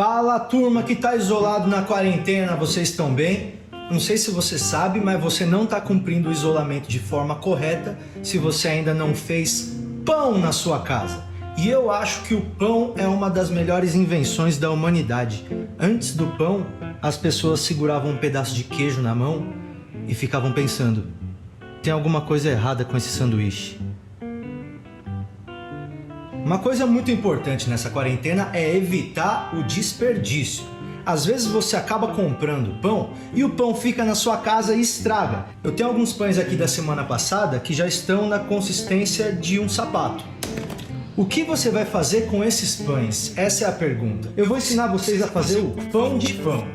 Fala, turma que tá isolado na quarentena, vocês estão bem? Não sei se você sabe, mas você não está cumprindo o isolamento de forma correta se você ainda não fez pão na sua casa. E eu acho que o pão é uma das melhores invenções da humanidade. Antes do pão, as pessoas seguravam um pedaço de queijo na mão e ficavam pensando: tem alguma coisa errada com esse sanduíche. Uma coisa muito importante nessa quarentena é evitar o desperdício. Às vezes você acaba comprando pão e o pão fica na sua casa e estraga. Eu tenho alguns pães aqui da semana passada que já estão na consistência de um sapato. O que você vai fazer com esses pães? Essa é a pergunta. Eu vou ensinar vocês a fazer o pão de pão.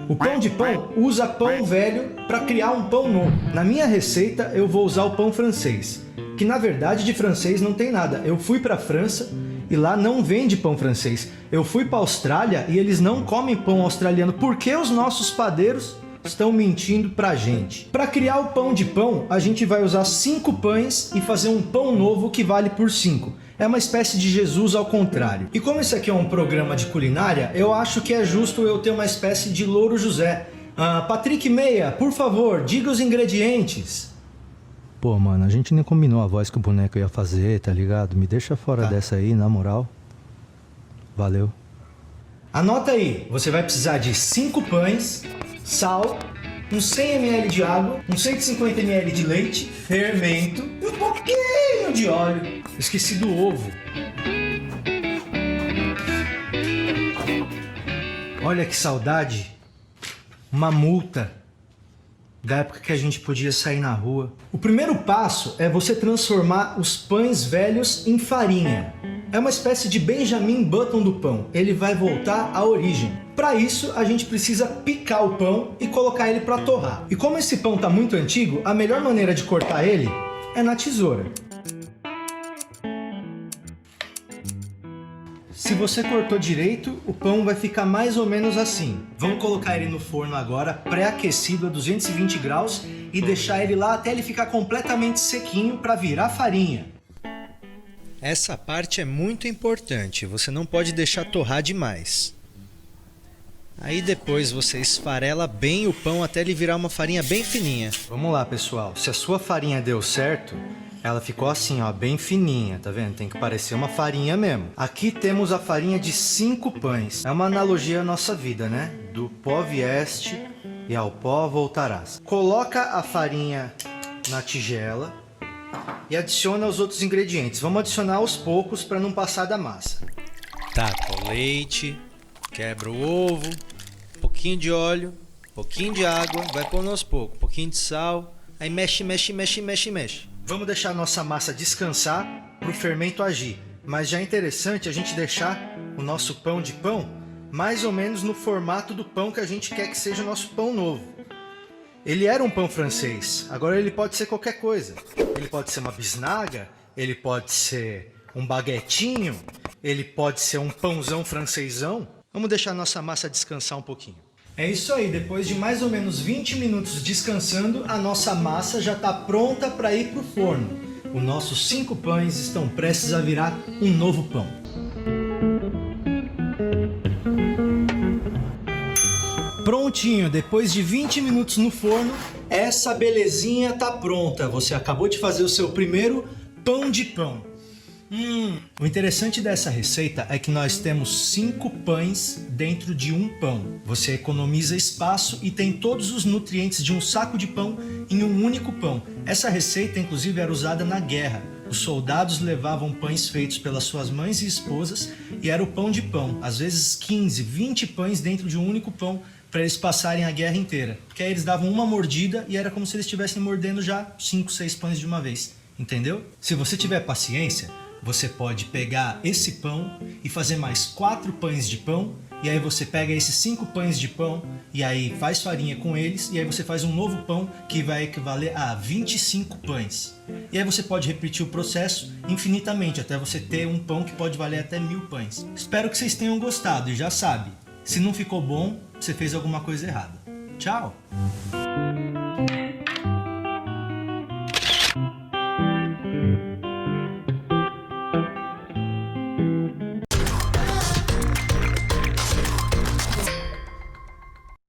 O pão de pão usa pão velho para criar um pão novo. Na minha receita eu vou usar o pão francês, que na verdade de francês não tem nada. Eu fui para a França e lá não vende pão francês. Eu fui para a Austrália e eles não comem pão australiano. Por que os nossos padeiros estão mentindo pra gente? Para criar o pão de pão, a gente vai usar 5 pães e fazer um pão novo que vale por 5. É uma espécie de Jesus ao contrário. E como esse aqui é um programa de culinária, eu acho que é justo eu ter uma espécie de Louro José. Patrick Meia, por favor, diga os ingredientes. Pô, mano, a gente nem combinou a voz que o boneco ia fazer, tá ligado? Me deixa fora dessa aí, na moral. Valeu. Anota aí, você vai precisar de 5 pães, sal, uns 100 ml de água, uns 150 ml de leite, fermento e um pouquinho de óleo. Esqueci do ovo. Olha que saudade. Uma multa da época que a gente podia sair na rua. O primeiro passo é você transformar os pães velhos em farinha. É uma espécie de Benjamin Button do pão. Ele vai voltar à origem. Para isso, a gente precisa picar o pão e colocar ele para torrar. E como esse pão está muito antigo, a melhor maneira de cortar ele é na tesoura. Se você cortou direito, o pão vai ficar mais ou menos assim. Vamos colocar ele no forno agora, pré-aquecido a 220 graus e deixar ele lá até ele ficar completamente sequinho para virar farinha. Essa parte é muito importante, você não pode deixar torrar demais. Aí depois você esfarela bem o pão até ele virar uma farinha bem fininha. Vamos lá, pessoal, se a sua farinha deu certo, ela ficou assim, ó, bem fininha, tá vendo? Tem que parecer uma farinha mesmo. Aqui temos a farinha de 5 pães. É uma analogia à nossa vida, né? Do pó vieste e ao pó voltarás. Coloca a farinha na tigela e adiciona os outros ingredientes. Vamos adicionar aos poucos para não passar da massa. Taca o leite, quebra o ovo, um pouquinho de óleo, um pouquinho de água, vai pondo aos poucos, um pouquinho de sal, aí mexe, mexe, mexe, mexe, mexe. Vamos deixar a nossa massa descansar para o fermento agir. Mas já é interessante a gente deixar o nosso pão de pão mais ou menos no formato do pão que a gente quer que seja o nosso pão novo. Ele era um pão francês, agora ele pode ser qualquer coisa. Ele pode ser uma bisnaga, ele pode ser um baguetinho, ele pode ser um pãozão francesão. Vamos deixar a nossa massa descansar um pouquinho. É isso aí, depois de mais ou menos 20 minutos descansando, a nossa massa já está pronta para ir para o forno. Os nossos 5 pães estão prestes a virar um novo pão. Prontinho, depois de 20 minutos no forno, essa belezinha tá pronta. Você acabou de fazer o seu primeiro pão de pão. O interessante dessa receita é que nós temos 5 pães dentro de um pão. Você economiza espaço e tem todos os nutrientes de um saco de pão em um único pão. Essa receita, inclusive, era usada na guerra. Os soldados levavam pães feitos pelas suas mães e esposas e era o pão de pão. Às vezes 15, 20 pães dentro de um único pão para eles passarem a guerra inteira. Porque aí eles davam uma mordida e era como se eles estivessem mordendo já 5, 6 pães de uma vez. Entendeu? Se você tiver paciência, você pode pegar esse pão e fazer mais 4 pães de pão, e aí você pega esses 5 pães de pão e aí faz farinha com eles, e aí você faz um novo pão que vai equivaler a 25 pães. E aí você pode repetir o processo infinitamente, até você ter um pão que pode valer até 1000 pães. Espero que vocês tenham gostado e já sabe, se não ficou bom, você fez alguma coisa errada. Tchau!